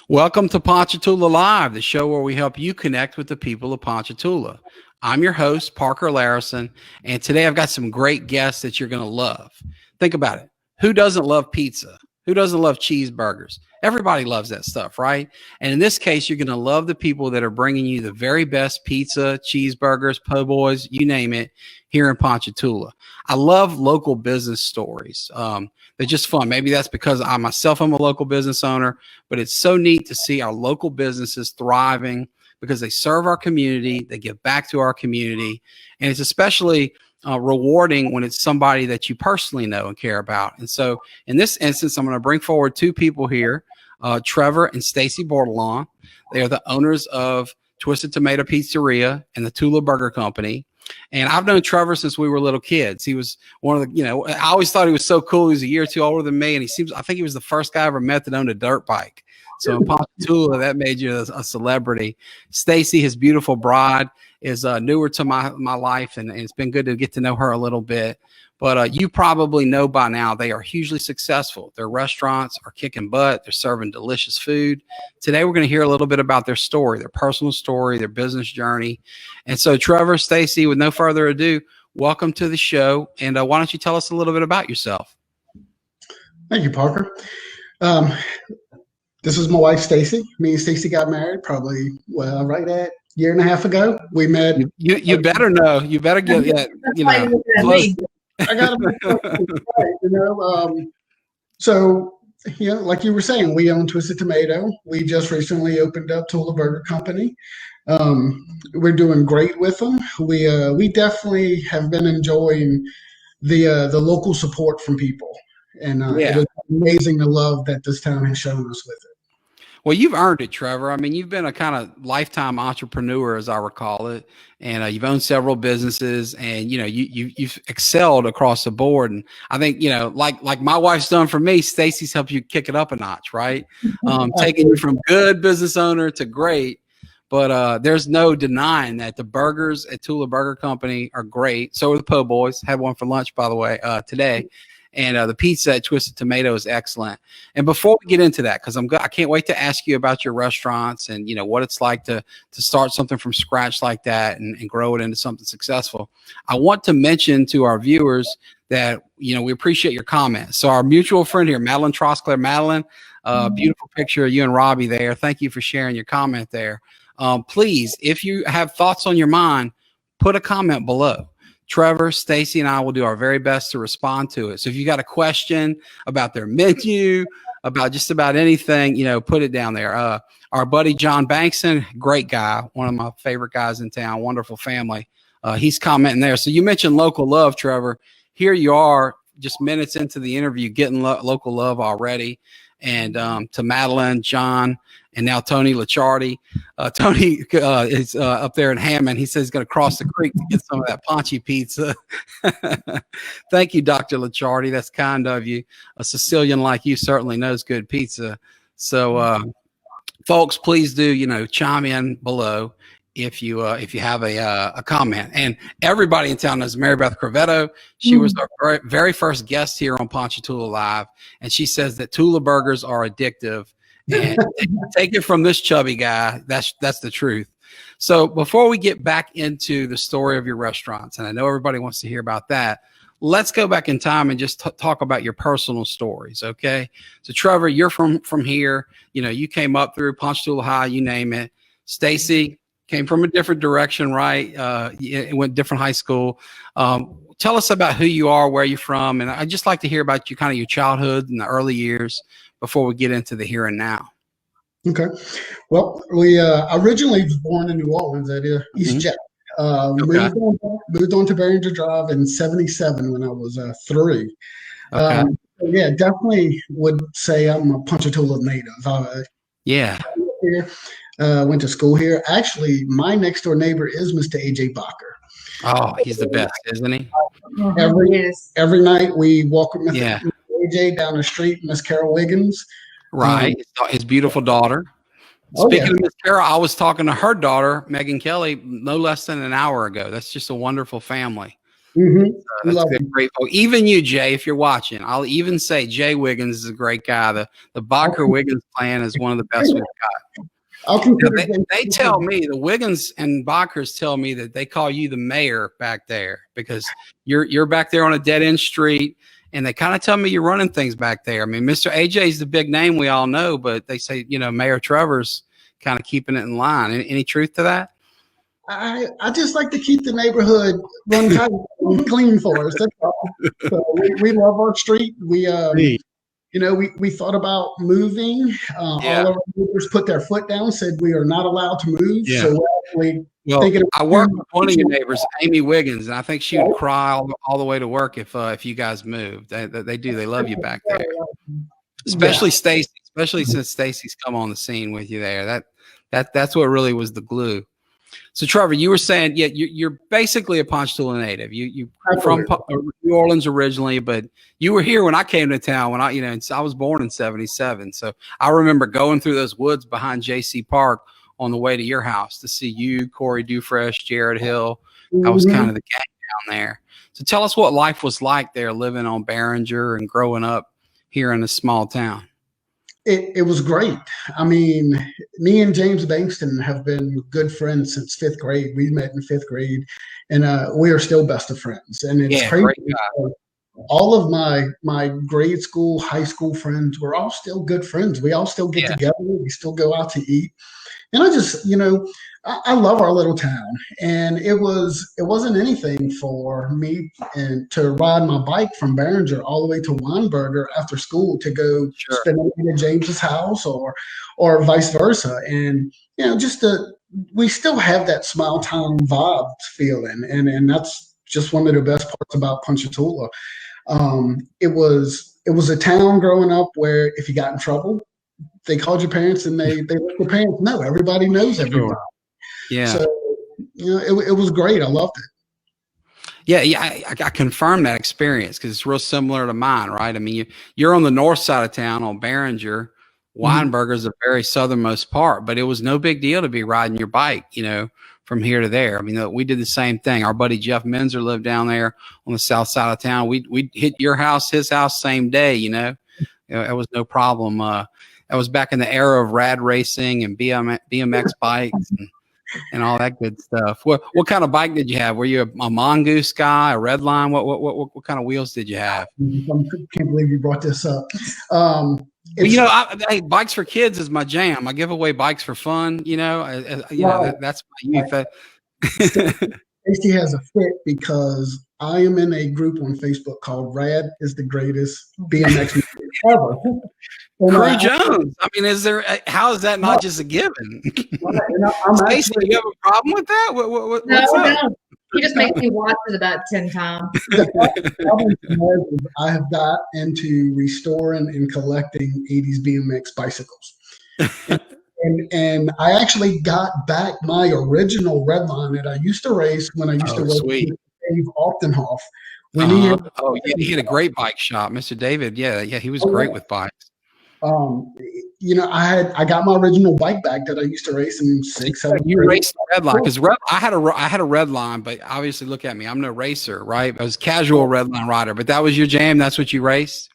Welcome to Ponchatoula Live, the show where we help you connect with the people of Ponchatoula. I'm your host, Parker Layrisson, and today I've got some great guests that you're going to love. Think about it. Who doesn't love pizza? Who doesn't love cheeseburgers? Everybody loves that stuff, right? And in this case, you're going to love the people that are bringing you the very best pizza, cheeseburgers, po' boys, you name it, here in Ponchatoula. I love local business stories. They're just fun. Maybe that's because I myself am a local business owner, but it's so neat to see our local businesses thriving because they serve our community, they give back to our community, and it's especially rewarding when it's somebody that you personally know and care about. And so in this instance, I'm going to bring forward two people here, Trevor and Stacey Bordelon. They are the owners of Twisted Tomato Pizzeria and the Toula Burger Company. And I've known Trevor since we were little kids. He was one of the, I always thought he was so cool. He was a year or two older than me. And I think he was the first guy I ever met that owned a dirt bike. So in Ponchatoula, that made you a celebrity. Stacey, his beautiful bride, is newer to my life, and it's been good to get to know her a little bit. But you probably know by now they are hugely successful. Their restaurants are kicking butt. They're serving delicious food. Today, we're going to hear a little bit about their story, their personal story, their business journey. And so, Trevor, Stacey, with no further ado, welcome to the show. And why don't you tell us a little bit about yourself? Thank you, Parker. This is my wife, Stacey. Me and Stacey got married probably, right at a year and a half ago. We met. You better know. You better get close. I got to right, So, like you were saying, we own Twisted Tomato. We just recently opened up Toula Burger Company. We're doing great with them. We definitely have been enjoying the local support from people, and it is amazing the love that this town has shown us with it. Well, you've earned it, Trevor. I mean, you've been a kind of lifetime entrepreneur, as I recall it, and you've owned several businesses, and you've excelled across the board. And I think like my wife's done for me, Stacey's helped you kick it up a notch, right? Taking you from good business owner to great. But there's no denying that the burgers at Toula Burger Company are great. So are the po' boys. Had one for lunch, by the way, today. And the pizza at Twisted Tomato is excellent. And before we get into that, because I can't wait to ask you about your restaurants and what it's like to start something from scratch like that and grow it into something successful. I want to mention to our viewers that we appreciate your comments. So our mutual friend here, Madeline Trosclair, Madeline, beautiful picture of you and Robbie there. Thank you for sharing your comment there. Please, if you have thoughts on your mind, put a comment below. Trevor, Stacey, and I will do our very best to respond to it. So if you got a question about their menu, about just about anything, put it down there. Our buddy John Bankson, great guy, one of my favorite guys in town, wonderful family. He's commenting there. So you mentioned local love, Trevor. Here you are, just minutes into the interview, getting local love already. And to Madeline, John, and now Tony Licciardi. Tony is up there in Hammond. He says he's going to cross the creek to get some of that Ponchi pizza. Thank you, Dr. Licciardi. That's kind of you. A Sicilian like you certainly knows good pizza. So, folks, please do chime in below if you have a comment. And everybody in town knows Mary Beth Crevetto. She was our very, very first guest here on Ponchatoula Live, and she says that Toula burgers are addictive. And take it from this chubby guy. That's the truth. So before we get back into the story of your restaurants, and I know everybody wants to hear about that, let's go back in time and just talk about your personal stories. Okay. So Trevor, you're from here. You came up through Ponchatoula High, you name it. Stacey came from a different direction, right? Went different high school. Tell us about who you are, where you're from. And I'd just like to hear about your childhood and the early years before we get into the here and now. Okay. Well, we originally was born in New Orleans at East Jet. Moved on to Barringer Drive in '77 when I was 3. Okay. Definitely would say I'm a Ponchatoula native. Went to school here. Actually, my next door neighbor is Mr. AJ Bacher. Oh, he's the best, isn't he? Every night we walk with Mr. AJ down the street, Miss Carol Wiggins. Right. His beautiful daughter. Speaking of Miss Carol, I was talking to her daughter, Megan Kelly, no less than an hour ago. That's just a wonderful family. We That's love good. them. Great. Oh, even you, Jay, if you're watching, I'll even say Jay Wiggins is a great guy. The Bacher Wiggins plan is one of the best we've got. I'll Now, consider they tell me, the Wiggins and Bachers tell me that they call you the mayor back there because you're back there on a dead end street, and they kind of tell me you're running things back there. I mean, Mr. AJ is the big name we all know, but they say, Mayor Trevor's kind of keeping it in line. Any truth to that? I just like to keep the neighborhood run tight and clean for us. That's all. So we love our street. We we thought about moving. Yeah. All of our neighbors put their foot down, said we are not allowed to move. Yeah. So we're actually Well, I work with one of your neighbors, Amy Wiggins, and I think she would cry all the way to work if you guys moved. They do. They love you back there, especially Stacey. Especially since Stacey's come on the scene with you there. That's what really was the glue. So Trevor, you were saying, you're basically a Ponchatoula native. You from New Orleans originally, but you were here when I came to town. When I was born in '77, so I remember going through those woods behind J.C. Park on the way to your house to see you, Corey Dufresh, Jared Hill. I was kind of the gang down there. So tell us what life was like there, living on Barringer and growing up here in a small town. It was great. I mean, me and James Bankston have been good friends since fifth grade. We met in fifth grade, and we are still best of friends. And it's crazy. All of my grade school, high school friends, we're all still good friends. We all still get together. We still go out to eat. And I just, I love our little town. And it wasn't anything for me and to ride my bike from Barringer all the way to Weinberger after school to go spend the night at James's house or vice versa. And, we still have that small town vibe feeling. And that's just one of the best parts about Ponchatoula. It was a town growing up where if you got in trouble, they called your parents and they let your parents know. Everybody knows everybody. Yeah. So, it was great. I loved it. Yeah. I confirmed that experience because it's real similar to mine, right? I mean, you're on the north side of town on Barringer. Weinberger is the very southernmost part, but it was no big deal to be riding your bike, from here to there. I mean, we did the same thing. Our buddy Jeff Menzer lived down there on the south side of town. We'd hit your house, his house, same day, It was no problem. That was back in the era of rad racing and BMX bikes and all that good stuff. What kind of bike did you have? Were you a Mongoose guy, a Redline? What kind of wheels did you have? I can't believe you brought this up. Hey, bikes for kids is my jam. I give away bikes for fun. That's my youth. Stacey has a fit because I am in a group on Facebook called Rad is the greatest BMX ever. Crew Jones. I mean, how is that not just a given? Stacey, do you have a problem with that? What's up? No. He just makes me watch it about 10 times. I have got into restoring and collecting 80s BMX bicycles. And I actually got back my original Redline that I used to race when I used to work with Dave Altenhoff. He had a great bike shop, Mr. David. Yeah, he was great with bikes. I got my original bike back that I used to race in 6, 7. You raced the Redline because I had a Redline, but obviously look at me, I'm no racer, right? I was a casual Redline rider, but that was your jam. That's what you raced.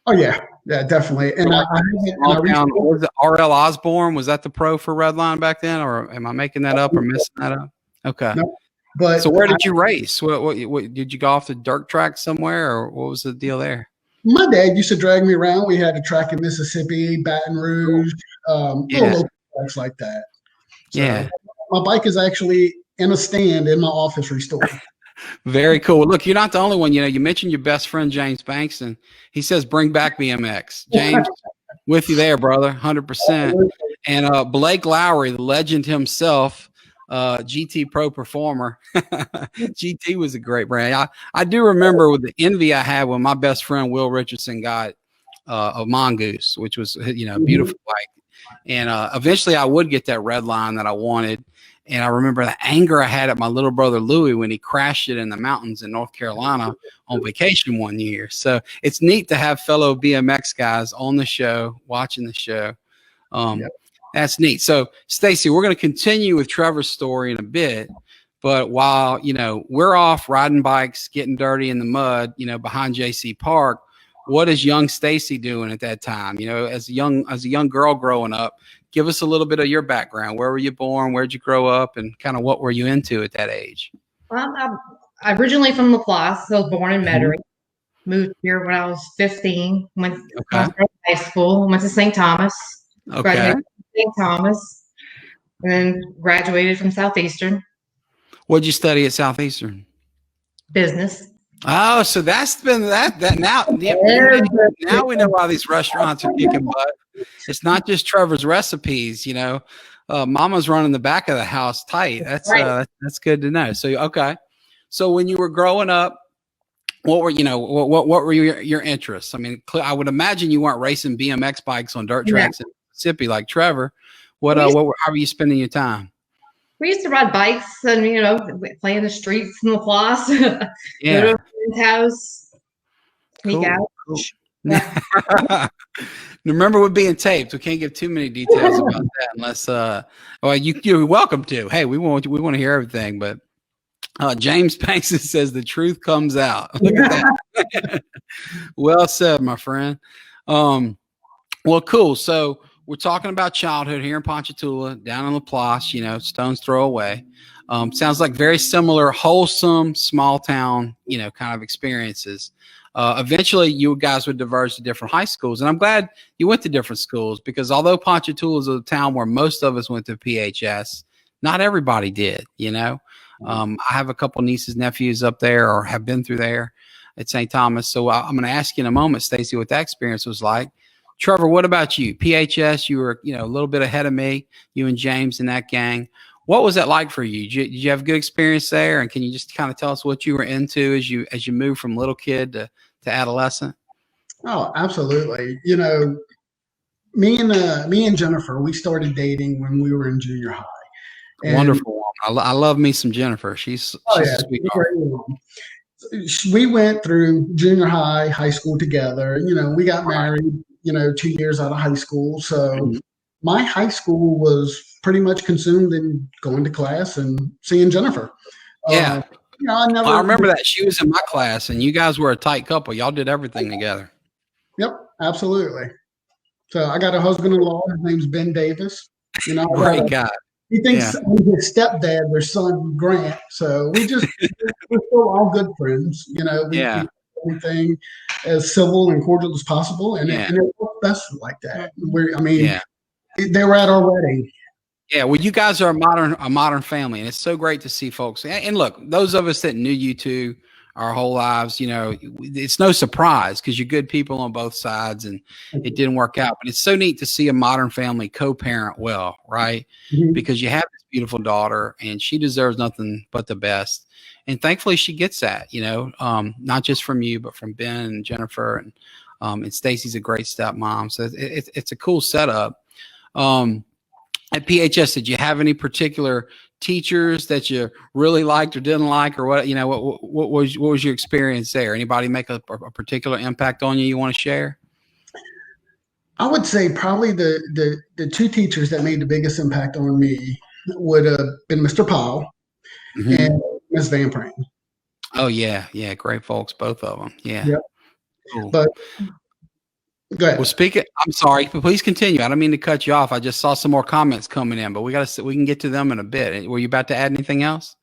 Oh yeah, definitely. And was it RL Osborne? Was that the pro for Redline back then, or am I making that up or messing that up? Okay. No, but so where did you race? What did you go off the dirt track somewhere, or what was the deal there? My dad used to drag me around. We had a track in Mississippi, Baton Rouge, little tracks like that. So my bike is actually in a stand in my office restored. Very cool. Look, you're not the only one. You mentioned your best friend, James Bankston. He says, bring back BMX. James, with you there, brother, 100%. And Blake Lowry, the legend himself, GT Pro Performer. GT was a great brand. I do remember with the envy I had when my best friend, Will Richardson, got a Mongoose, which was, a beautiful bike. And eventually I would get that Redline that I wanted. And I remember the anger I had at my little brother Louie when he crashed it in the mountains in North Carolina on vacation one year. So it's neat to have fellow BMX guys on the show, watching the show. That's neat. So Stacey, we're going to continue with Trevor's story in a bit, But while, we're off riding bikes, getting dirty in the mud, behind JC Park, what is young Stacey doing at that time? As a young girl growing up, give us a little bit of your background. Where were you born? Where'd you grow up? And kind of what were you into at that age? Well, I'm originally from Laplace. So I was born in Metairie. Moved here when I was 15. Went to high school. Went to St. Thomas. Graduated from St. Thomas. And then graduated from Southeastern. What'd you study at Southeastern? Business. Oh, so that's been that now. Yeah, now we know why these restaurants are kicking butt. It's not just Trevor's recipes, Mama's running the back of the house tight. That's right. That's good to know. So so when you were growing up, what were what were your interests? I mean, I would imagine you weren't racing BMX bikes on dirt tracks in Mississippi like Trevor. How were you spending your time? We used to ride bikes and, play in the streets in Laplace. Yeah. Go to a friend's house. Sneak out. Cool. Yeah. Remember, we're being taped. We can't give too many details about that unless, you're welcome to. Hey, we want to hear everything. But James Banks says the truth comes out. Look at that. Well said, my friend. Well, cool. So we're talking about childhood here in Ponchatoula, down in Laplace, stone's throw away. Sounds like very similar, wholesome, small town, kind of experiences. Eventually, you guys would diverge to different high schools. And I'm glad you went to different schools because although Ponchatoula is a town where most of us went to PHS, not everybody did, I have a couple nieces, nephews up there or have been through there at St. Thomas. So I'm going to ask you in a moment, Stacey, what that experience was like. Trevor, what about you? PHS, you were, a little bit ahead of me, you and James and that gang. What was that like for you? Did you have a good experience there? And can you just kind of tell us what you were into as you moved from little kid to adolescent? Oh, absolutely. Me and Jennifer, we started dating when we were in junior high. And wonderful. I love me some Jennifer. She's a sweetheart. We went through junior high, high school together. We got married, 2 years out of high school. So my high school was pretty much consumed in going to class and seeing Jennifer. Yeah. I remember that. She was in my class and you guys were a tight couple. Y'all did everything together. Yep, absolutely. So I got a husband-in-law. His name's Ben Davis. Great guy. He thinks I'm his stepdad, their son Grant. So we're still all good friends. We keep everything as civil and cordial as possible, and it works best like that. They were at our wedding. Yeah, well, you guys are a modern family, and it's so great to see folks. And look, those of us that knew you two our whole lives, it's no surprise because you're good people on both sides, and it didn't work out. But it's so neat to see a modern family co-parent well, right? Mm-hmm. Because you have this beautiful daughter, and she deserves nothing but the best. And thankfully, she gets that, not just from you, but from Ben and Jennifer, and Stacey's a great stepmom. So it's a cool setup. At PHS, did you have any particular teachers that you really liked or didn't like, or what was your experience there? Anybody make a particular impact on you want to share? I would say probably the two teachers that made the biggest impact on me would have been Mr. Powell and Ms. Van Prang. Oh yeah, great folks, both of them. Yeah. Yep. Cool. But go ahead. Well, I'm sorry, but please continue. I don't mean to cut you off. I just saw some more comments coming in, but we can get to them in a bit. Were you about to add anything else?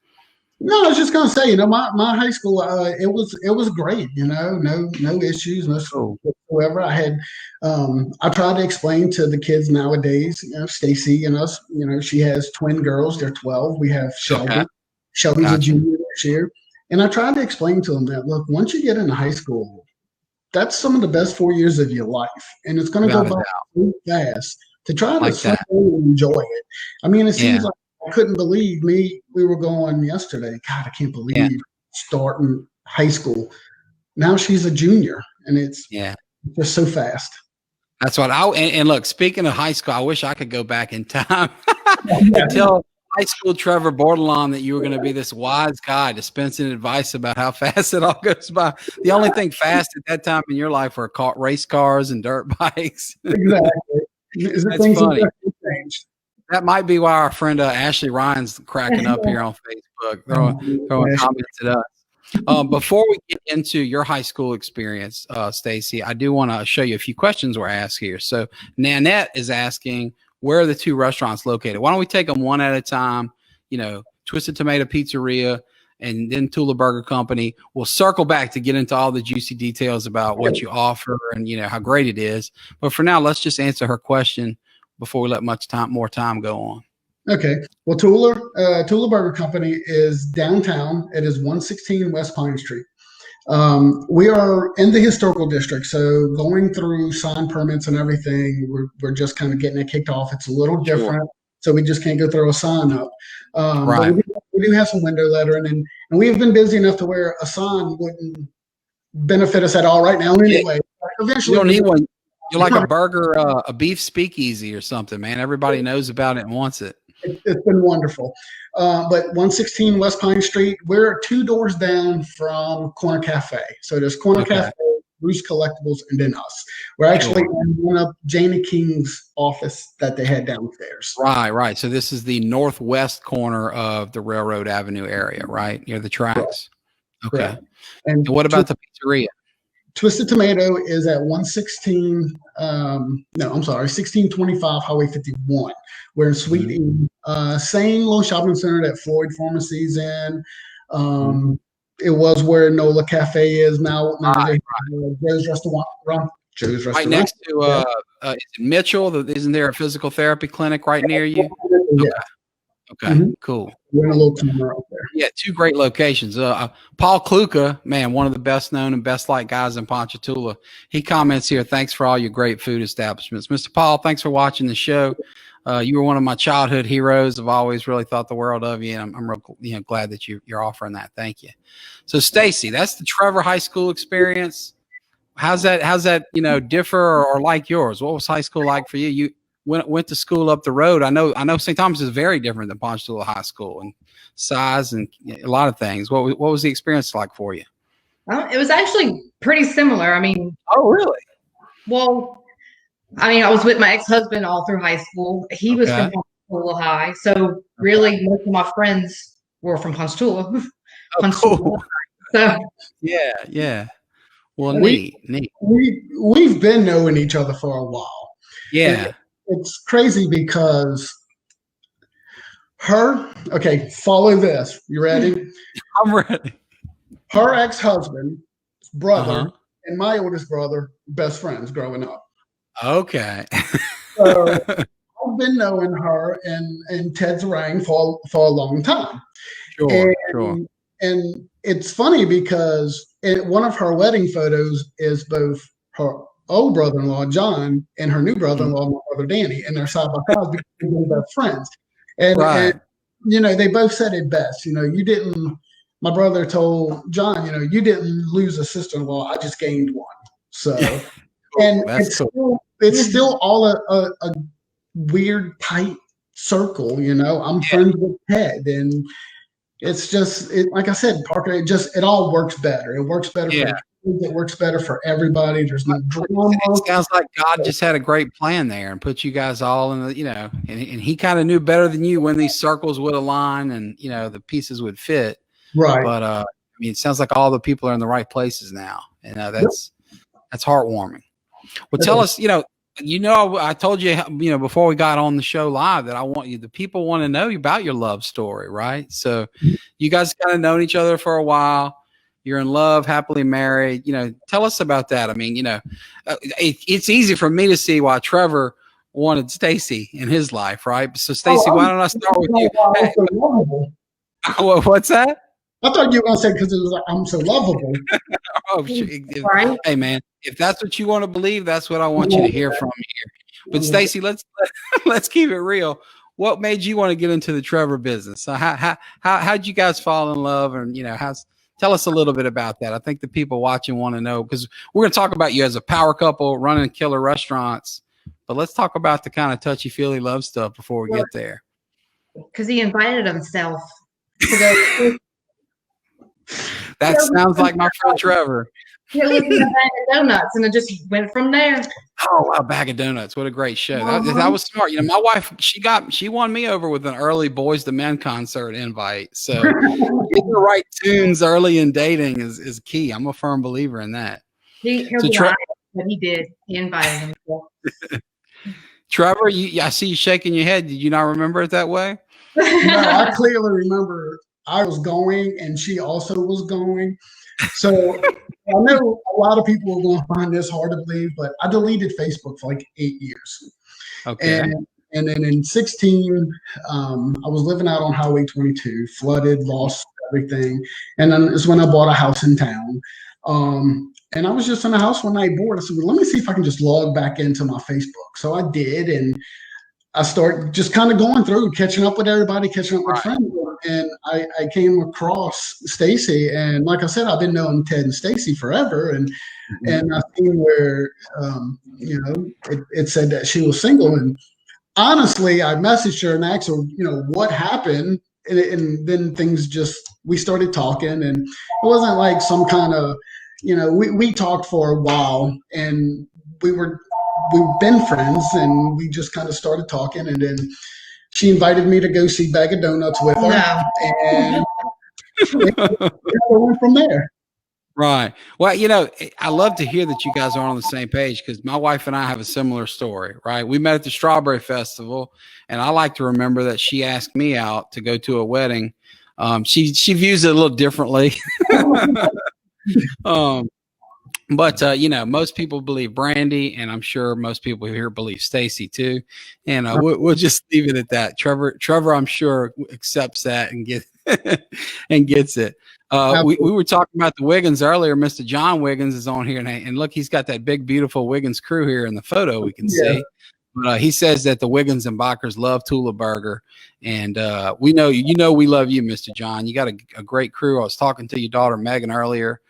No, I was just gonna say, my high school, it was great. No issues, no whatsoever. I had, I tried to explain to the kids nowadays, Stacey and us, she has twin girls. They're 12. We have Shelby. Okay. Shelby's a junior this year, and I tried to explain to them that look, once you get into high school, that's some of the best 4 years of your life, and it's going to go by so fast. To try to enjoy it. I mean, it seems like I couldn't believe we were going yesterday. God, I can't believe starting high school. Now she's a junior, and it's just so fast. That's what and look, speaking of high school, I wish I could go back in time tell high school Trevor Bordelon that you were going to be this wise guy dispensing advice about how fast it all goes by. The only thing fast at that time in your life were race cars and dirt bikes. Exactly. That's funny. That might be why our friend Ashley Ryan's cracking up here on Facebook, throwing comments at us. Before we get into your high school experience, Stacey, I do want to show you a few questions we're asked here. So Nanette is asking, where are the two restaurants located? Why don't we take them one at a time? You know, Twisted Tomato Pizzeria and then Toula Burger Company. We'll circle back to get into all the juicy details about what you offer and, you know, how great it is. But for now, let's just answer her question before we let more time go on. Okay. Well, Toula Burger Company is downtown. It is 116 West Pine Street. We are in the historical district, so going through sign permits and everything, we're just kind of getting it kicked off. It's a little different, so we just can't go throw a sign up. Right. But we do have some window lettering, and we have been busy enough to where a sign wouldn't benefit us at all right now anyway. Eventually, you don't need one. You're like a burger, a beef speakeasy or something, man. Everybody knows about it and wants it. It's been wonderful. But 116 West Pine Street, we're 2 doors down from Corner Cafe. So there's Corner Cafe, Bruce Collectibles, and then us. We're actually in one of Janie King's office that they had downstairs. Right. So this is the northwest corner of the Railroad Avenue area, right? Near the tracks. Right. Okay. Right. And what about the pizzeria? Twisted Tomato is at 1625 Highway 51. We're in Suite E. Same little shopping center that Floyd Pharmacy's in. It was where NOLA Cafe is now. Joe's Restaurant. Right next to is it Mitchell? Isn't there a physical therapy clinic right near you? Yeah. Okay, cool. We're in a little corner out there. Yeah, 2 great locations. Paul Kluka, man, one of the best known and best liked guys in Ponchatoula. He comments here, thanks for all your great food establishments. Mr. Paul, thanks for watching the show. You were one of my childhood heroes. I've always really thought the world of you, and I'm real glad that you're offering that. Thank you. So, Stacey, that's the Trevor High School experience. How's that differ or like yours? What was high school like for you? You went to school up the road. I know St. Thomas is very different than Ponchatoula High School and size and a lot of things. What was the experience like for you? It was actually pretty similar. I mean, oh really? Well, I mean, I was with my ex-husband all through high school. He was from Ponchatoula High, so really most of my friends were from Ponchatoula. Cool. So yeah. Well, neat. We've been knowing each other for a while. Yeah. It's crazy because follow this. You ready? I'm ready. Her ex-husband's brother and my oldest brother, best friends growing up. Okay. So I've been knowing her and Ted's Rang for a long time. Sure. And it's funny because one of her wedding photos is both her old brother-in-law, John, and her new brother-in-law, my brother, Danny, and they're side by side because they're best friends. And they both said it best. My brother told John, you didn't lose a sister-in-law. I just gained one. So, and it's still all a weird, tight circle. I'm friends with Ted, and it's just like I said, Parker. It all works better. It works better for the kids. It works better for everybody. There's no drama. It sounds like God just had a great plan there and put you guys all in the, and He kind of knew better than you when these circles would align and the pieces would fit. Right. But I mean, it sounds like all the people are in the right places now, and that's heartwarming. Well, tell us, I told you, before we got on the show live that the people want to know about your love story, right? So you guys kind of known each other for a while. You're in love, happily married. Tell us about that. I mean, it's easy for me to see why Trevor wanted Stacey in his life, right? So, Stacey, why don't I start with you? What's that? I thought you were going to say because it was like, I'm so lovable. Hey, man, if that's what you want to believe, that's what I want you to hear from here. But Stacey, let's keep it real. What made you want to get into the Trevor business? So how'd you guys fall in love? And tell us a little bit about that. I think the people watching want to know, because we're going to talk about you as a power couple running killer restaurants. But let's talk about the kind of touchy-feely love stuff before we get there. Because he invited himself to go. That sounds like my friend Trevor. It was in a bag of donuts, and it just went from there. Oh wow, Bag of Donuts! What a great show. That was smart. You know, my wife she won me over with an early Boys to Men concert invite. So getting the right tunes early in dating is key. I'm a firm believer in that. He'll be honest, but he did. He invited him. Trevor, I see you shaking your head. Did you not remember it that way? No, I clearly remember I was going and she also was going. So I know a lot of people are going to find this hard to believe, but I deleted Facebook for like 8 years. Okay. And then in 16, I was living out on Highway 22, flooded, lost everything. And then it's when I bought a house in town. And I was just in the house one night bored. I said, well, let me see if I can just log back into my Facebook. So I did. And I started just kind of going through, catching up with everybody, catching up with friends. And I came across Stacey. And like I said, I've been knowing Ted and Stacey forever. And I seen where, it said that she was single. And honestly, I messaged her and asked her, what happened? And then we started talking. And it wasn't like some kind of, we talked for a while and we've been friends and we just kind of started talking, and then she invited me to go see Bag of Donuts with her, and it went from there. Right. Well, I love to hear that you guys are on the same page, because my wife and I have a similar story, right? We met at the Strawberry Festival, and I like to remember that she asked me out to go to a wedding. She views it a little differently. But most people believe Brandy, and I'm sure most people here believe Stacey too. And we'll just leave it at that. Trevor, I'm sure accepts that and gets it. We were talking about the Wiggins earlier. Mr. John Wiggins is on here, and look, he's got that big, beautiful Wiggins crew here in the photo we can see. But he says that the Wiggins and Bachers love Toula Burger, and we know we love you, Mr. John. You got a great crew. I was talking to your daughter Megan earlier.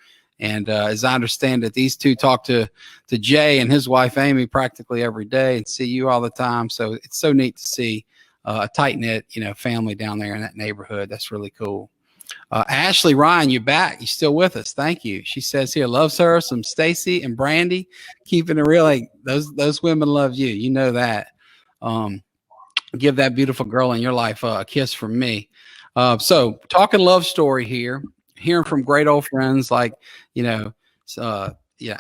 And as I understand it, these two talk to Jay and his wife Amy practically every day and see you all the time. So it's so neat to see a tight-knit, family down there in that neighborhood. That's really cool. Ashley Ryan, you're back. You're still with us. Thank you. She says here, loves her some Stacey and Brandy. Keeping it real. Like, those women love you. You know that. Give that beautiful girl in your life a kiss from me. So talking love story here. Hearing from great old friends like,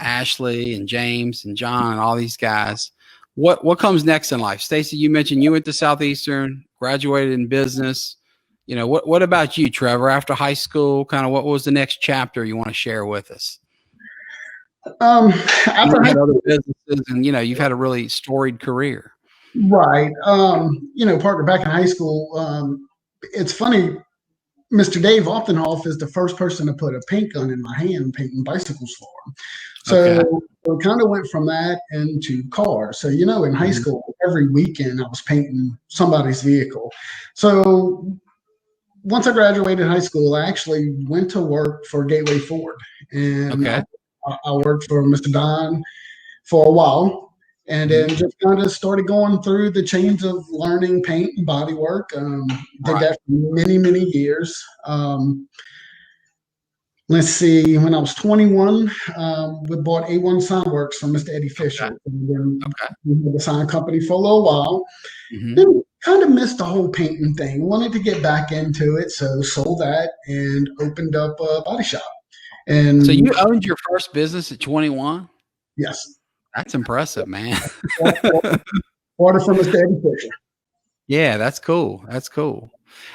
Ashley and James and John and all these guys. What comes next in life? Stacey, you mentioned you went to Southeastern, graduated in business. What about you, Trevor? After high school, kind of what was the next chapter you want to share with us? After had other businesses, and you've had a really storied career. Right. Parker, back in high school, it's funny. Mr. Dave Optenhoff is the first person to put a paint gun in my hand, painting bicycles for him. So we kind of went from that into cars. So, in high school, every weekend I was painting somebody's vehicle. So once I graduated high school, I actually went to work for Gateway Ford. And I worked for Mr. Don for a while. And then just kind of started going through the chains of learning paint and body work. Did that for many, many years. Let's see, when I was 21, we bought A1 Signworks from Mr. Eddie Fisher. And then we had the sign company for a little while. Then kind of missed the whole painting thing. Wanted to get back into it, so sold that and opened up a body shop. And so you owned your first business at 21? Yes. That's impressive, man. Order from Mr. Eddie Fisher. Yeah, that's cool. That's cool.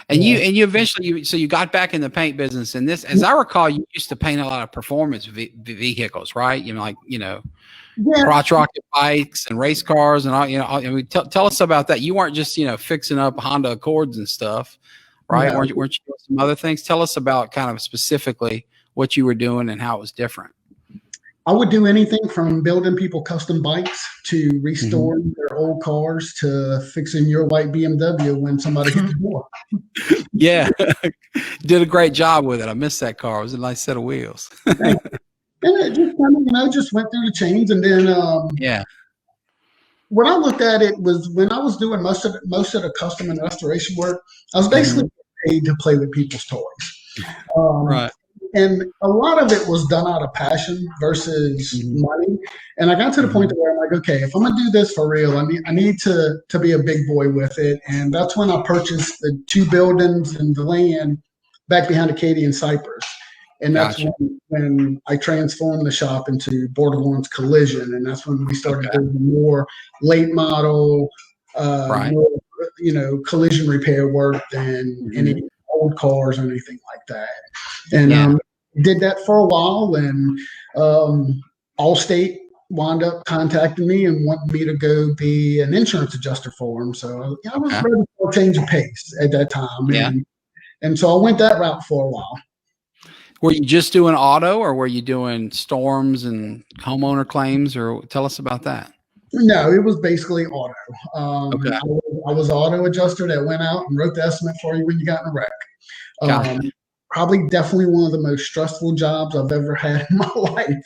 And you eventually you got back in the paint business, and this, as I recall, you used to paint a lot of performance vehicles, right? Crotch rocket bikes and race cars and all. Tell us about that. You weren't just fixing up Honda Accords and stuff, right? No. Weren't you doing some other things? Tell us about kind of specifically what you were doing and how it was different. I would do anything from building people custom bikes to restoring their old cars to fixing your white BMW when somebody hit the door. Yeah. Did a great job with it. I missed that car. It was a nice set of wheels. And it just kind of, just went through the chains. And then when I looked at it was when I was doing most of the custom and restoration work, I was basically paid to play with people's toys. Right. and a lot of it was done out of passion versus money. And I got to the point where I'm like, okay, if I'm gonna do this for real, I need to be a big boy with it. And that's when I purchased the 2 buildings and the land back behind Acadian Cypress. And that's when I transformed the shop into Bordelon's Collision, and that's when we started doing more late model, more, collision repair work than any old cars or anything like that. And did that for a while, and Allstate wound up contacting me and wanting me to go be an insurance adjuster for them. So I was ready for a change of pace at that time. And so I went that route for a while. Were you just doing auto, or were you doing storms and homeowner claims, or tell us about that? No, it was basically auto. I was an auto adjuster that went out and wrote the estimate for you when you got in a wreck. Probably definitely one of the most stressful jobs I've ever had in my life.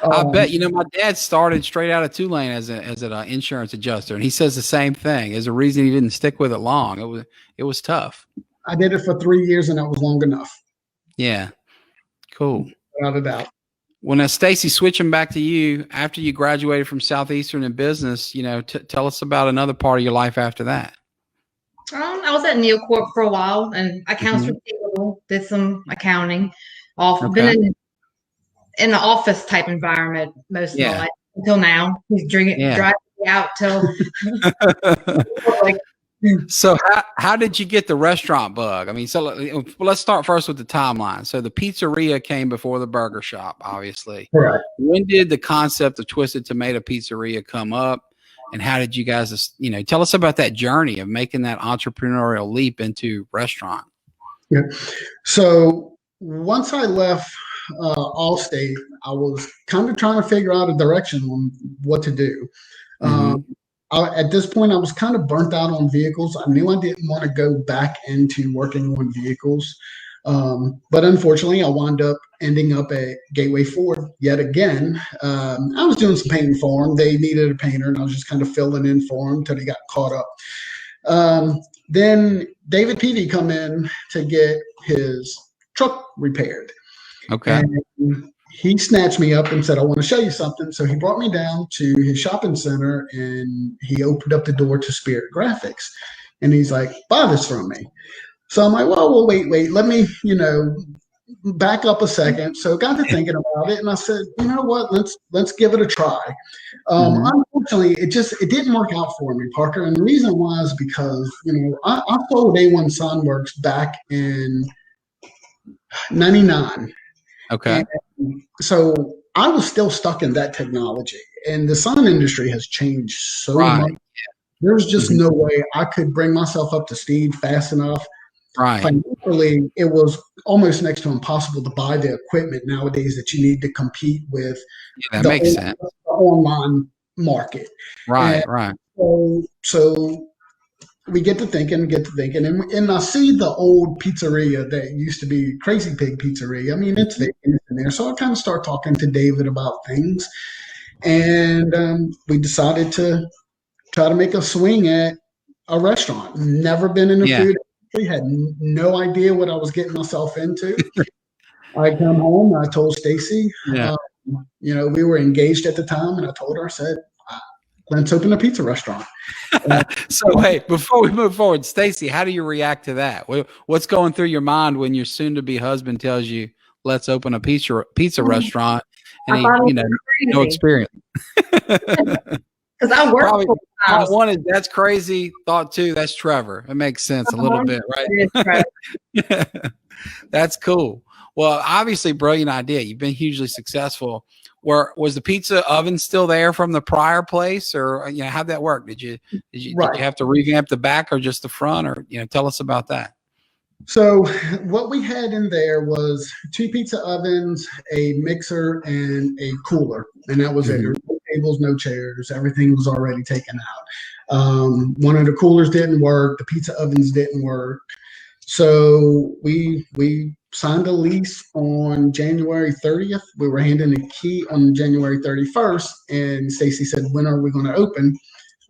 I bet. My dad started straight out of Tulane as an insurance adjuster, and he says the same thing. There's a reason he didn't stick with it long. It was tough. I did it for 3 years, and that was long enough. Yeah. Cool. Without a doubt. Well, now, Stacey, switching back to you, after you graduated from Southeastern in business, tell us about another part of your life after that. I was at Neocorp for a while, and accounts receivable, did some accounting. Been in the office type environment most of my life until now. He's driving me out till like. So how did you get the restaurant bug? I mean, so let's start first with the timeline. So the pizzeria came before the burger shop, obviously. Correct. When did the concept of Twisted Tomato Pizzeria come up? And how did you guys, tell us about that journey of making that entrepreneurial leap into restaurant? Yeah. So once I left Allstate, I was kind of trying to figure out a direction on what to do. At this point, I was kind of burnt out on vehicles. I knew I didn't want to go back into working on vehicles. But unfortunately, I wound up ending up at Gateway Ford yet again. I was doing some painting for them. They needed a painter, and I was just kind of filling in for them until they got caught up. Then David Peavy come in to get his truck repaired. Okay. And he snatched me up and said, I want to show you something. So he brought me down to his shopping center, and he opened up the door to Spirit Graphics. And he's like, buy this from me. So I'm like, well, wait, let me, back up a second. So got to thinking about it, and I said, you know what, let's give it a try. Unfortunately, it didn't work out for me, Parker. And the reason was because, I sold A1 Sunworks back in 99. Okay. And so I was still stuck in that technology, and the sign industry has changed so much. There's just no way I could bring myself up to speed fast enough. Right. Financially, it was almost next to impossible to buy the equipment nowadays that you need to compete with that makes sense. The online market. Right. So we get to thinking, and I see the old pizzeria that used to be Crazy Pig Pizzeria. I mean, it's in there. So I kind of start talking to David about things, and we decided to try to make a swing at a restaurant. Never been in the food industry, had no idea what I was getting myself into. I come home, and I told Stacey, we were engaged at the time, and I told her, I said, let's open a pizza restaurant. So wait, before we move forward, Stacey, how do you react to that? What's going through your mind when your soon-to-be husband tells you, let's open a pizza restaurant, and no experience? Because I work. Probably, thought one is that's crazy. Thought two, that's Trevor. It makes sense a little bit, right? That's cool. Well, obviously, brilliant idea. You've been hugely successful. Was the pizza oven still there from the prior place, or how'd that work? Did you have to revamp the back or just the front, or tell us about that? So what we had in there was 2 pizza ovens, a mixer, and a cooler, and that was it. There were no tables, no chairs. Everything was already taken out. One of the coolers didn't work. The pizza ovens didn't work. So we signed a lease on January 30th. We were handing the key on January 31st, and Stacey said, when are we going to open?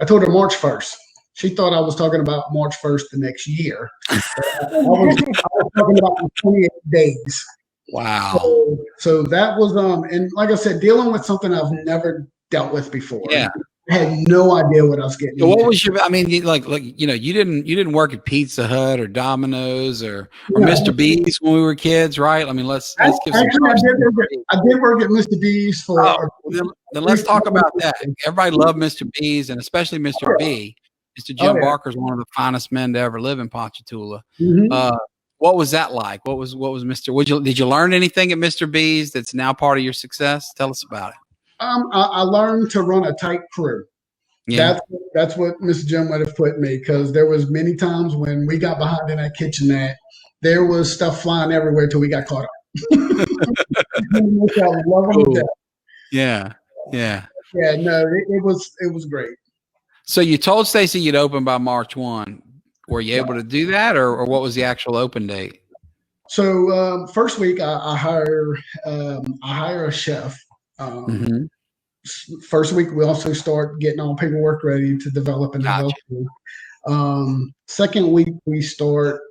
I told her March 1st. She thought I was talking about March 1st the next year. I was talking about 28 days. Wow. So that was and like I said, dealing with something I've never dealt with before. Yeah. I had no idea what I was getting So what into. was your? I mean, you didn't work at Pizza Hut or Domino's or No. Mr. B's when we were kids, right? I mean, let's give some. Actually, I did work at Mr. B's for. Oh, then let's talk about that. Everybody loved Mr. B's and especially Mr. B. Mr. Jim Barker is one of the finest men to ever live in Ponchatoula. What was that like? What was Mr. Did you learn anything at Mr. B's that's now part of your success? Tell us about it. I learned to run a tight crew. Yeah. That's what Mr. Jim would have put me, because there was many times when we got behind in that kitchenette, there was stuff flying everywhere till we got caught up. Cool. Yeah. Yeah, no, it was great. So you told Stacey you'd open by March 1. Were you able to do that, or what was the actual open date? So first week I hire a chef. First week we also start getting all paperwork ready to develop and develop. Second week we start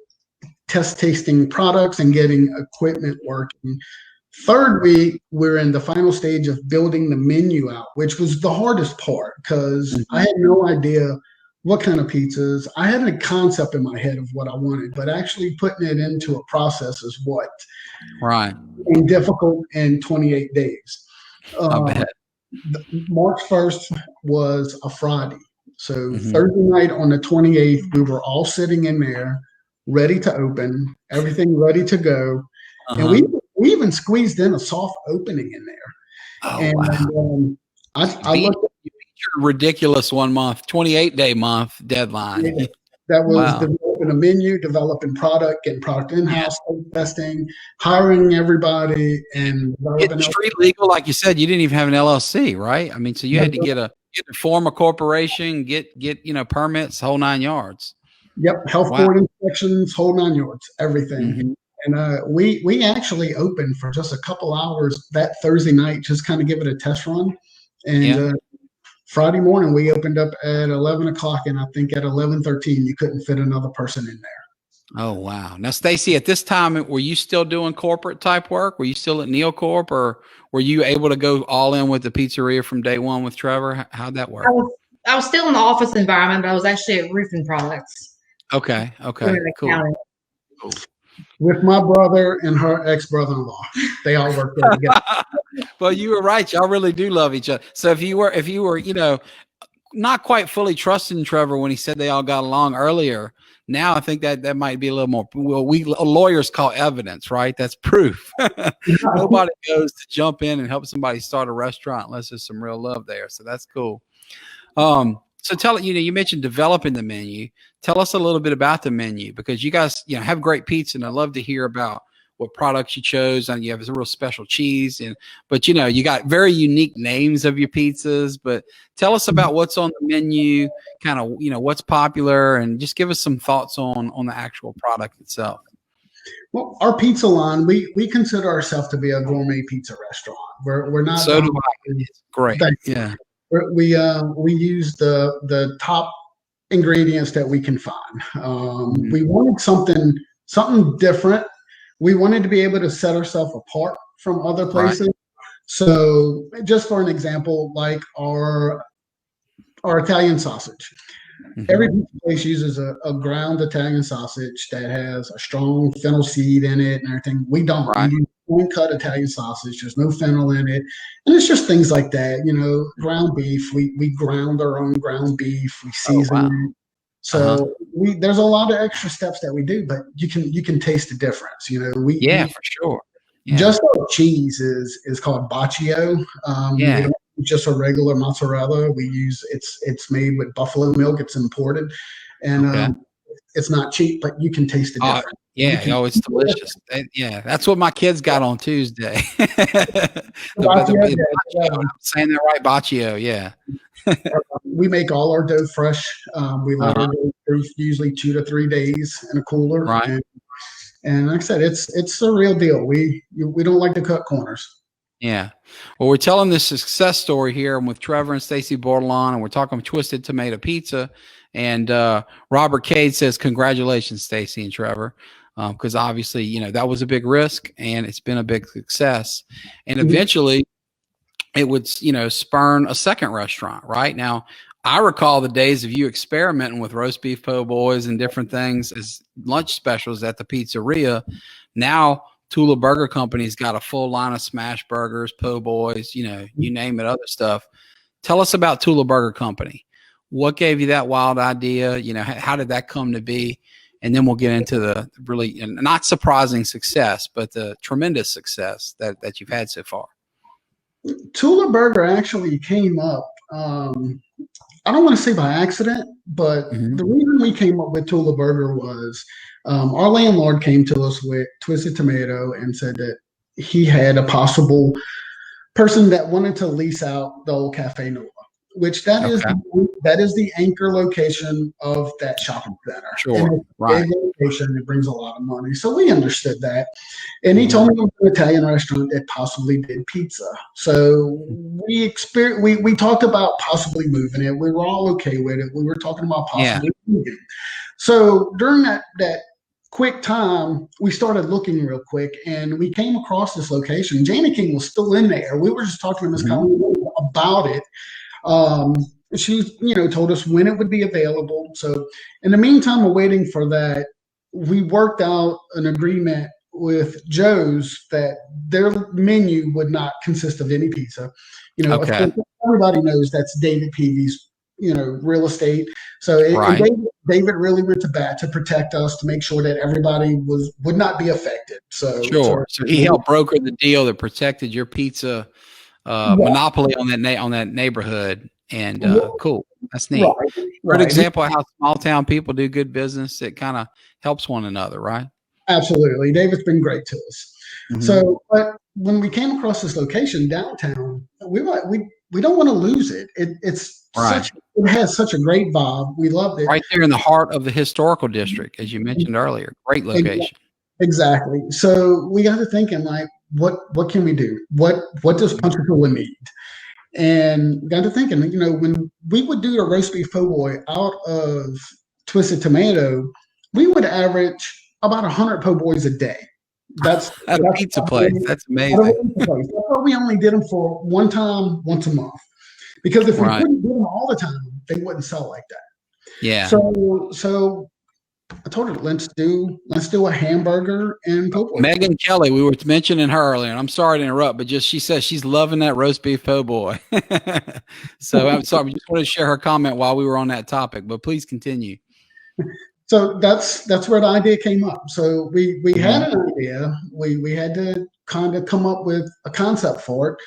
test tasting products and getting equipment working. Third week we're in the final stage of building the menu out, which was the hardest part, because I had no idea what kind of pizzas. I had a concept in my head of what I wanted, but actually putting it into a process is what became difficult in 28 days. I bet. March 1st was a Friday. So Thursday night on the 28th, we were all sitting in there ready to open, everything ready to go. And we even squeezed in a soft opening in there. I looked at your ridiculous 1 month, 28-day month deadline. That was developing a menu, developing product, getting product in-house, testing, hiring everybody, and getting street legal. Like you said, you didn't even have an LLC, right? I mean, so you had to form a corporation, get permits, whole 9 yards. Yep, health board inspections, whole 9 yards, everything. And we actually opened for just a couple hours that Thursday night, just kind of give it a test run. And Friday morning, we opened up at 11 o'clock, and I think at 11:13, you couldn't fit another person in there. Oh, wow. Now, Stacey, at this time, were you still doing corporate type work? Were you still at Neocorp, or were you able to go all in with the pizzeria from day one with Trevor? How'd that work? I was still in the office environment, but I was actually at Roofing Products. Okay. Cool. With my brother and her ex-brother-in-law. They all work there together. Well, you were right. Y'all really do love each other. So if you were, not quite fully trusting Trevor when he said they all got along earlier, now I think that might be a little more. Well, we lawyers call evidence, right? That's proof. Nobody goes to jump in and help somebody start a restaurant unless there's some real love there. So that's cool. So you mentioned developing the menu. Tell us a little bit about the menu, because you guys, have great pizza, and I love to hear about what products you chose. And you have a real special cheese, but you got very unique names of your pizzas. But tell us about what's on the menu, kind of, what's popular, and just give us some thoughts on the actual product itself. Well, our pizza line, we consider ourselves to be a gourmet pizza restaurant. We're not. So do I. It's great. Yeah. We use the top ingredients that we can find. We wanted something different. We wanted to be able to set ourselves apart from other places. Right. So, just for an example, like our Italian sausage. Every place uses a ground Italian sausage that has a strong fennel seed in it and everything. We don't. Right. We use point-cut Italian sausage. There's no fennel in it. And it's just things like that. Ground beef. We ground our own ground beef. We season it. So there's a lot of extra steps that we do, but you can taste the difference. For sure. Yeah. Just our cheese is called Baccio. Just a regular mozzarella. We use it's made with buffalo milk. It's imported, and it's not cheap, but you can taste the difference. It's delicious. That's what my kids got on Tuesday. I'm saying that right, Baccio. Yeah. We make all our dough fresh. We let our dough through usually 2 to 3 days in a cooler. Right. And like I said, it's a real deal. We don't like to cut corners. Yeah. Well, we're telling this success story here with Trevor and Stacey Bordelon, and we're talking Twisted Tomato Pizza. And Robert Cade says, congratulations, Stacey and Trevor. because obviously, that was a big risk and it's been a big success. And eventually it would, spurn a second restaurant. Right now, I recall the days of you experimenting with roast beef po' boys and different things as lunch specials at the pizzeria. Now, Toula Burger Company's got a full line of smash burgers, po' boys, you name it, other stuff. Tell us about Toula Burger Company. What gave you that wild idea? How did that come to be? And then we'll get into the really not surprising success, but the tremendous success that you've had so far. Toula Burger actually came up. I don't want to say by accident, but the reason we came up with Toula Burger was our landlord came to us with Twisted Tomato and said that he had a possible person that wanted to lease out the old Cafe Nola, which that is the anchor location of that shopping center. Sure, and it's right. a big location. It brings a lot of money, so we understood that. And he told me it was an Italian restaurant that possibly did pizza. So we talked about possibly moving it. We were all okay with it. We were talking about possibly moving. So during that quick time, we started looking real quick, and we came across this location. Janet King was still in there. We were just talking to Ms. Collins about it. She, told us when it would be available. So in the meantime, we're waiting for that. We worked out an agreement with Joe's that their menu would not consist of any pizza. Of course, everybody knows that's David Peavy's, real estate. So David really went to bat to protect us, to make sure that everybody would not be affected. So he helped broker the deal that protected your pizza monopoly on that neighborhood. And cool, that's neat. Good example of how small town people do good business. It kind of helps one another, right? Absolutely. David's been great to us. So, but when we came across this location downtown, we don't want to lose it. It has such a great vibe. We loved it. Right there in the heart of the historical district, as you mentioned earlier. Great location. Exactly. So we got to thinking, like, what can we do? What does Ponchatoula need? And got to thinking, when we would do a roast beef po' boy out of Twisted Tomato, we would average about 100 po' boys a day. That's at a pizza place. That's amazing. That's why we only did them for one time, once a month. Because if we couldn't do them all the time, they wouldn't sell like that. Yeah. So I told her, let's do a hamburger and po' boy. Megan Kelly, we were mentioning her earlier, and I'm sorry to interrupt, but she says she's loving that roast beef po' boy. So I'm sorry, we just wanted to share her comment while we were on that topic, but please continue. So that's where the idea came up. So we had an idea. We had to kind of come up with a concept for it.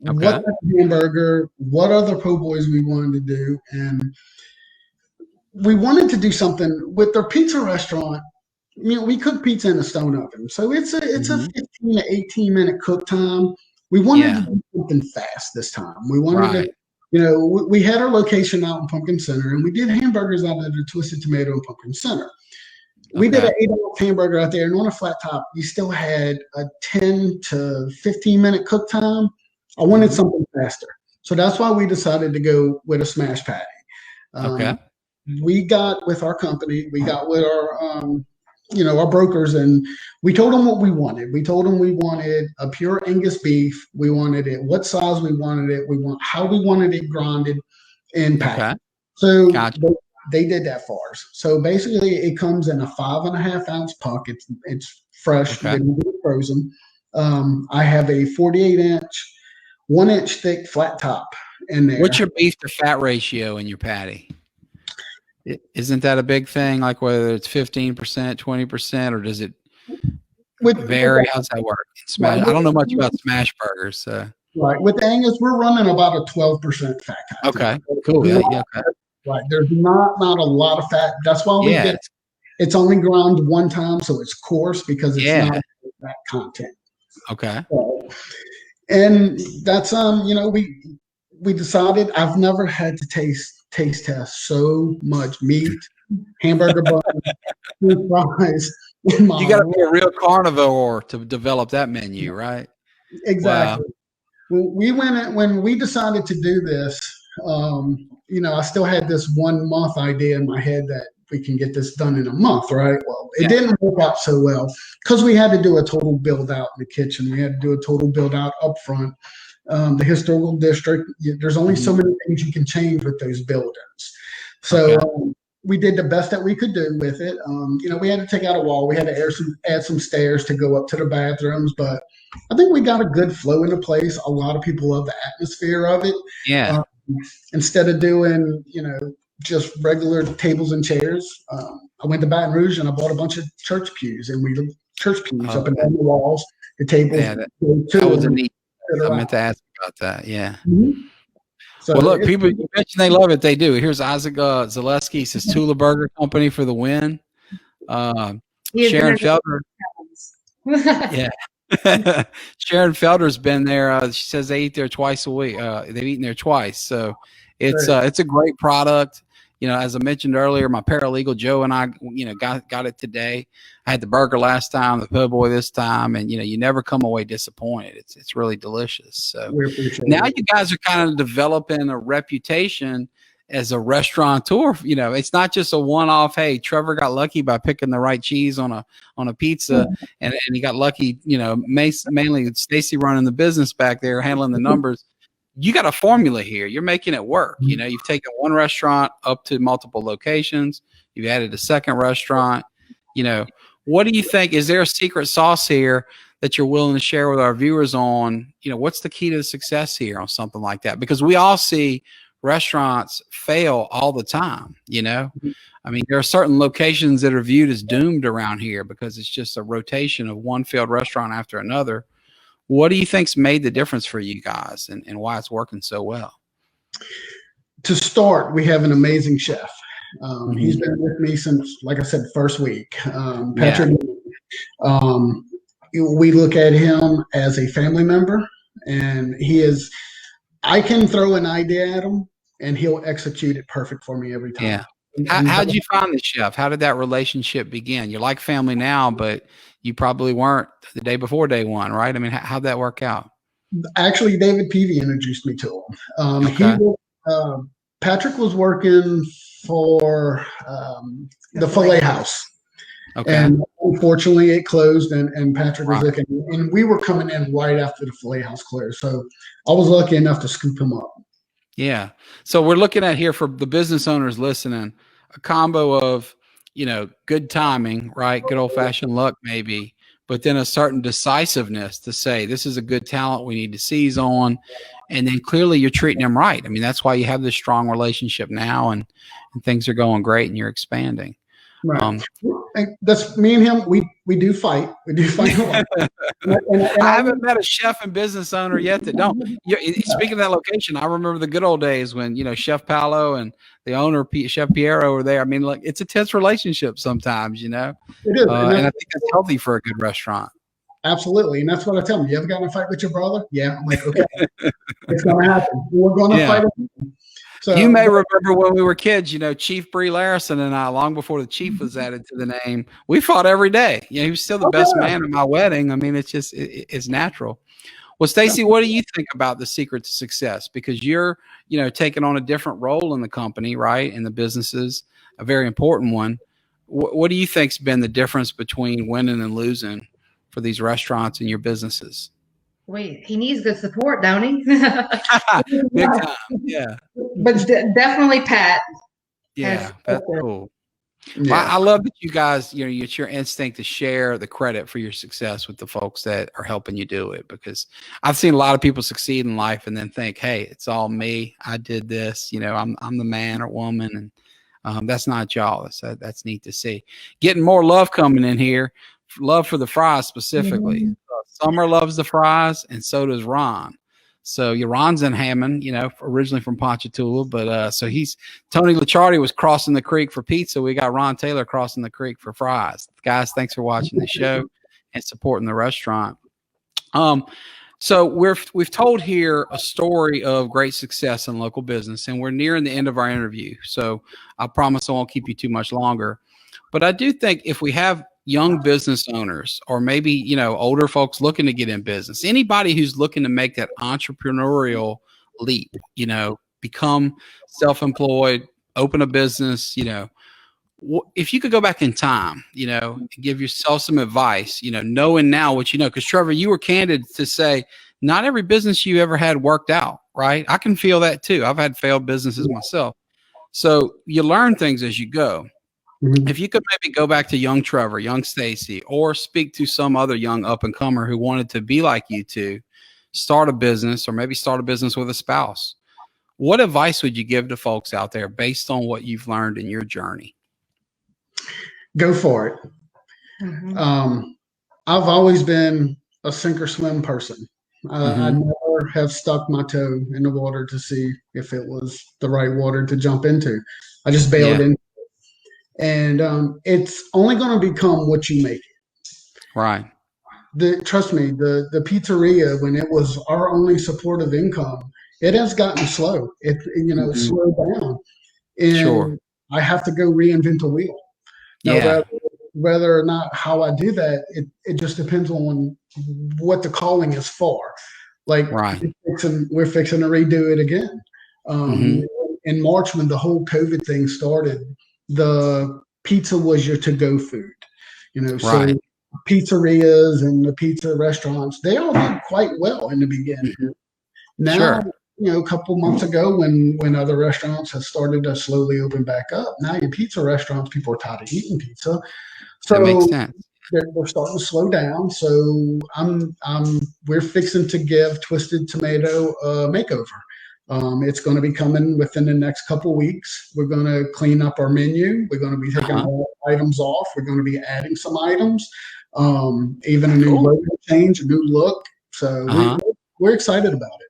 What type of hamburger, what other po' boys we wanted to do, and we wanted to do something with their pizza restaurant. We cook pizza in a stone oven, so it's a 15 to 18 minute cook time. We wanted to do something fast this time. We wanted to. We had our location out in Pumpkin Center, and we did hamburgers out of the Twisted Tomato in Pumpkin Center. We did an 8-ounce hamburger out there, and on a flat top, you still had a 10 to 15 minute cook time. I wanted something faster, so that's why we decided to go with a smash patty. We got with our company, we got with our our brokers, and we told them what we wanted. We told them we wanted a pure Angus beef. We wanted it what size we wanted it. How we wanted it grinded and packed. So they did that for us. So basically, it comes in a 5.5 ounce puck. It's fresh, didn't get frozen. I have a 48-inch, 1-inch thick flat top in there. What's your beef to fat ratio in your patty? Isn't that a big thing? Like whether it's 15%, 20%, or does it vary? How's that work? Smash. I don't know much about smash burgers. So. Right. With Angus, we're running about a 12% fat content. Okay. Cool. Yeah. Right. There's not a lot of fat. That's why we get it's only ground one time, so it's coarse because it's not fat content. Okay. And that's we decided I've never had to taste test so much meat, hamburger bun, fries. You got to be a real carnivore to develop that menu, right? Exactly. Wow. When we decided to do this, I still had this 1 month idea in my head we can get this done in a month, right? Well, it Yeah. didn't work out so well because we had to do a total build out in the kitchen. We had to do a total build out up front. The historical district, there's only so many things you can change with those buildings. So we did the best that we could do with it. We had to take out a wall. We had to add some stairs to go up to the bathrooms, but I think we got a good flow into place. A lot of people love the atmosphere of it. Yeah. Instead of doing, just regular tables and chairs, I went to Baton Rouge and I bought a bunch of church pews, and we church pews up and down the walls. The tables. Yeah, that was a neat. I meant to ask about that. Yeah. Mm-hmm. So well, look, people, you mentioned they love it. They do. Here's Isaac Zaleski. Says Toula Burger Company for the win. Sharon Felder. Yeah. Sharon Felder's been there. She says they eat there twice a week. They've eaten there twice. So it's a great product. As I mentioned earlier, my paralegal Joe and I, got it today. I had the burger last time, the po' boy this time, and you never come away disappointed. It's really delicious. So now you guys are kind of developing a reputation as a restaurateur. It's not just a one-off. Hey, Trevor got lucky by picking the right cheese on a pizza, and he got lucky. Mainly Stacey running the business back there, handling the numbers. You got a formula here. You're making it work. You've taken one restaurant up to multiple locations. You've added a second restaurant. What do you think? Is there a secret sauce here that you're willing to share with our viewers on, what's the key to the success here on something like that? Because we all see restaurants fail all the time. I mean, there are certain locations that are viewed as doomed around here because it's just a rotation of one failed restaurant after another. What do you think's made the difference for you guys and why it's working so well? To start, we have an amazing chef. He's been with me since, like I said, first week. Patrick, we look at him as a family member, and I can throw an idea at him and he'll execute it perfect for me every time. Yeah. How did you find the chef? How did that relationship begin? You're like family now, but you probably weren't the day before day one, right? I mean, how'd that work out? Actually, David Peavy introduced me to him. Patrick was working for the Filet House. Okay. And unfortunately, it closed, and Patrick was looking, and we were coming in right after the Filet House closed. So I was lucky enough to scoop him up. Yeah. So we're looking at here, for the business owners listening, a combo of, good timing, right? Good old fashioned luck, maybe, but then a certain decisiveness to say, this is a good talent we need to seize on. And then clearly you're treating them right. I mean, that's why you have this strong relationship now, and things are going great and you're expanding. Right. That's me and him. We do fight. We do fight a lot. and I haven't met a chef and business owner yet that don't. Speaking of that location, I remember the good old days when Chef Paolo and the owner Chef Piero were there. I mean, like, it's a tense relationship sometimes. It is, and I think that's healthy for a good restaurant. Absolutely, and that's what I tell them. You ever got in a fight with your brother? Yeah. I'm like, okay, it's going to happen. We're going to fight. So, you may remember when we were kids, Chief Parker Layrisson and I, long before the chief was added to the name, we fought every day. He was still the best man at my wedding. I mean, it's just, it's natural. Well, Stacey, what do you think about the secret to success? Because you're, taking on a different role in the company, right? In the businesses, a very important one. What do you think's been the difference between winning and losing for these restaurants and your businesses? Wait, he needs good support, don't he? Big time, yeah. But definitely Pat. Yeah, that's cool. Yeah. Well, I love that you guys, it's your instinct to share the credit for your success with the folks that are helping you do it. Because I've seen a lot of people succeed in life and then think, hey, it's all me. I did this. I'm the man or woman, and that's not y'all. That's neat to see. Getting more love coming in here. Love for the fries specifically. Summer loves the fries, and so does Ron. So Ron's in Hammond, originally from Ponchatoula, but so Tony Licciardi was crossing the creek for pizza. We got Ron Taylor crossing the creek for fries. Guys, thanks for watching the show and supporting the restaurant. So we've told here a story of great success in local business, and we're nearing the end of our interview. So I promise I won't keep you too much longer. But I do think if we have young business owners, or maybe, older folks looking to get in business, anybody who's looking to make that entrepreneurial leap, become self-employed, open a business, if you could go back in time, give yourself some advice, knowing now what you know, because Trevor, you were candid to say not every business you ever had worked out, right? I can feel that too. I've had failed businesses myself. So you learn things as you go. Mhm. If you could maybe go back to young Trevor, young Stacey, or speak to some other young up and comer who wanted to be like you two, start a business, or maybe start a business with a spouse, what advice would you give to folks out there based on what you've learned in your journey? Go for it. I've always been a sink or swim person. I never have stuck my toe in the water to see if it was the right water to jump into. I just bailed in. And it's only going to become what you make it. Right. Trust me, the pizzeria, when it was our only supportive income, it has gotten slow. It slowed down. And Sure. I have to go reinvent the wheel. Now, whether or not how I do that, it just depends on what the calling is for. Like, right. we're fixing to redo it again. In March, when the whole COVID thing started, the pizza was your to-go food. So pizzerias and the pizza restaurants, they all did quite well in the beginning. Now, a couple months ago, when other restaurants have started to slowly open back up, now your pizza restaurants, people are tired of eating pizza. So that makes sense. They're starting to slow down. So we're fixing to give Twisted Tomato a makeover. It's going to be coming within the next couple weeks. We're going to clean up our menu. We're going to be taking all items off. We're going to be adding some items, even a new logo change, a new look. So we're excited about it.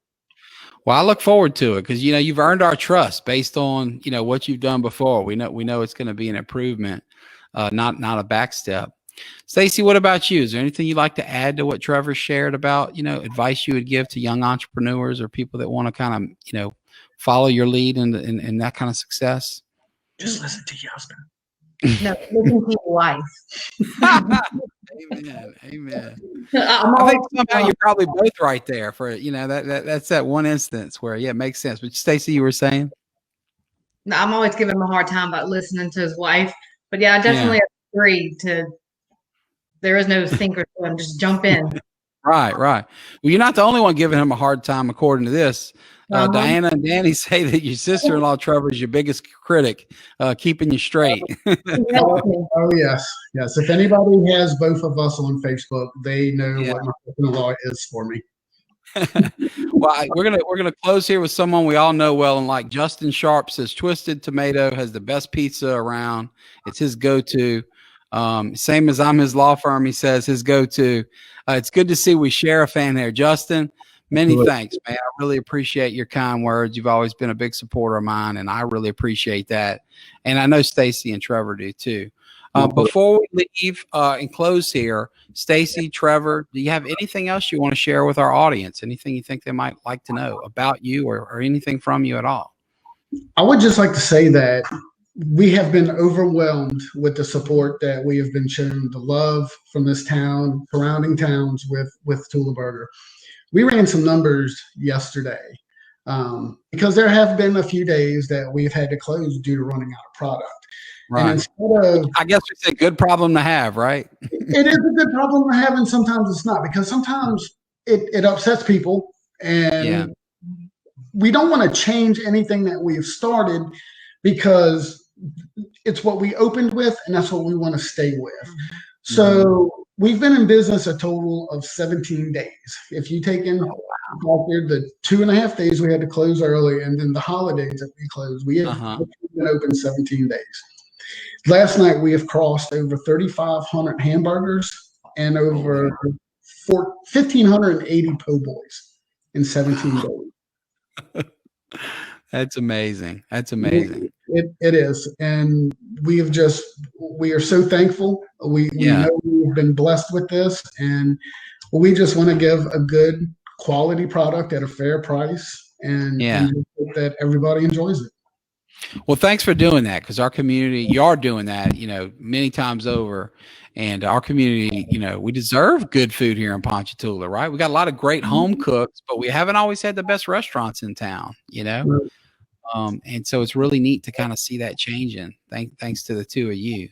Well, I look forward to it because, you've earned our trust based on, what you've done before. We know it's going to be an improvement, not a back step. Stacey, what about you? Is there anything you'd like to add to what Trevor shared about, advice you would give to young entrepreneurs or people that want to kind of, follow your lead in that kind of success? Just listen to your husband. No, listen to your wife. Amen. I think somehow you're probably both right there for, that's that one instance where, it makes sense. But Stacey, you were saying? No, I'm always giving him a hard time about listening to his wife. But I definitely agree there is no sink or swim, just jump in. Right. Well, you're not the only one giving him a hard time, according to this. Diana and Danny say that your sister-in-law, Trevor, is your biggest critic, keeping you straight. Oh, yes. If anybody has both of us on Facebook, they know what my sister-in-law is for me. Well, we're gonna close here with someone we all know well and like. Justin Sharp says Twisted Tomato has the best pizza around. It's his go-to. Same as I'm his law firm. He says his go-to. It's good to see we share a fan there, Justin. Many thanks, man. I really appreciate your kind words. You've always been a big supporter of mine, and I really appreciate that. And I know Stacey and Trevor do too. Before we leave and close here, Stacey, Trevor, do you have anything else you want to share with our audience? Anything you think they might like to know about you or anything from you at all? I would just like to say that we have been overwhelmed with the support that we have been shown, the love from this town, surrounding towns with Toula Burger. We ran some numbers yesterday because there have been a few days that we've had to close due to running out of product. Right. And instead of, I guess it's a good problem to have, right? It is a good problem to have, and sometimes it's not, because sometimes it upsets people, and we don't want to change anything that we've started because it's what we opened with, and that's what we want to stay with. So we've been in business a total of 17 days. If you take in the 2.5 days we had to close early, and then the holidays that we closed, we have been open 17 days. Last night we have crossed over 3,500 hamburgers and over 1,580 po' boys in 17 days. That's amazing. It is. And we are so thankful. We know we've been blessed with this, and we just want to give a good quality product at a fair price, and hope that everybody enjoys it. Well, thanks for doing that, because our community, you are doing that, many times over. And our community, we deserve good food here in Ponchatoula, right? We got a lot of great home cooks, but we haven't always had the best restaurants in town, And so it's really neat to kind of see that changing. Thanks to the two of you.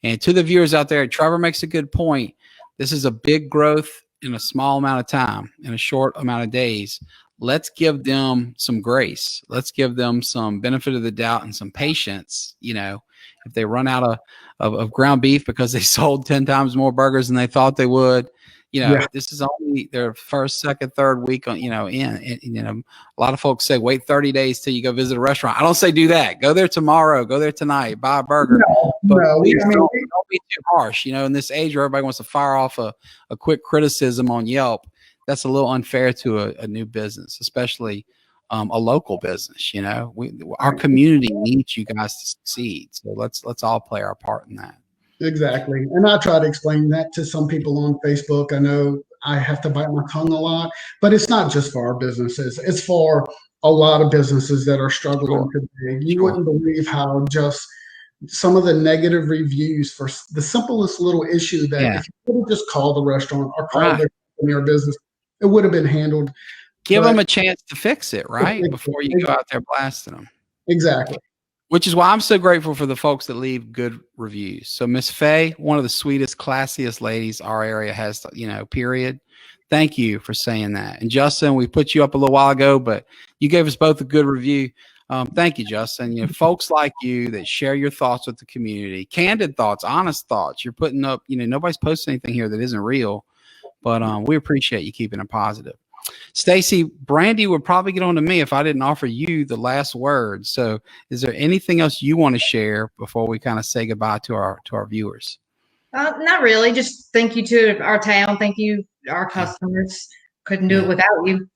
And to the viewers out there, Trevor makes a good point. This is a big growth in a small amount of time, in a short amount of days. Let's give them some grace. Let's give them some benefit of the doubt and some patience. You know, if they run out of ground beef because they sold 10 times more burgers than they thought they would, you know, this is only their first, second, third week on, you know, a lot of folks say, wait 30 days till you go visit a restaurant. I don't say do that. Go there tomorrow, go there tonight, buy a burger. But please don't be too harsh. You know, in this age where everybody wants to fire off a quick criticism on Yelp, that's a little unfair to a new business, especially a local business. You know, our community needs you guys to succeed. So let's all play our part in that. Exactly. And I try to explain that to some people on Facebook. I know I have to bite my tongue a lot, but it's not just for our businesses. It's for a lot of businesses that are struggling today. You wouldn't believe how just some of the negative reviews for the simplest little issue that if you would have just called the restaurant or called their company or business, it would have been handled. Give them a chance to fix it, right? Before you go out there blasting them. Exactly. Which is why I'm so grateful for the folks that leave good reviews. So Miss Faye, one of the sweetest, classiest ladies our area has, you know, period. Thank you for saying that. And Justin, we put you up a little while ago, but you gave us both a good review. Thank you, Justin. You know, folks like you that share your thoughts with the community, candid thoughts, honest thoughts. You're putting up, you know, nobody's posting anything here that isn't real, but we appreciate you keeping it positive. Stacey, Brandy would probably get on to me if I didn't offer you the last word. So is there anything else you want to share before we kind of say goodbye to our viewers? Not really. Just thank you to our town. Thank you, our customers. Couldn't do it without you.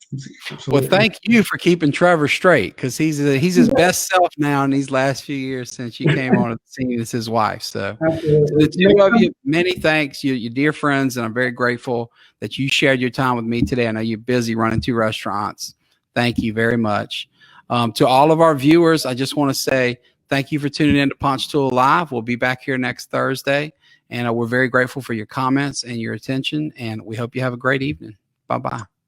Absolutely. Well, thank you for keeping Trevor straight, because he's his best self now in these last few years since you came on the scene as his wife. So to the two of you, many thanks. You're dear friends, and I'm very grateful that you shared your time with me today. I know you're busy running 2 restaurants. Thank you very much. To all of our viewers, I just want to say thank you for tuning in to Ponchatoula Live. We'll be back here next Thursday, and we're very grateful for your comments and your attention, and we hope you have a great evening. Bye-bye.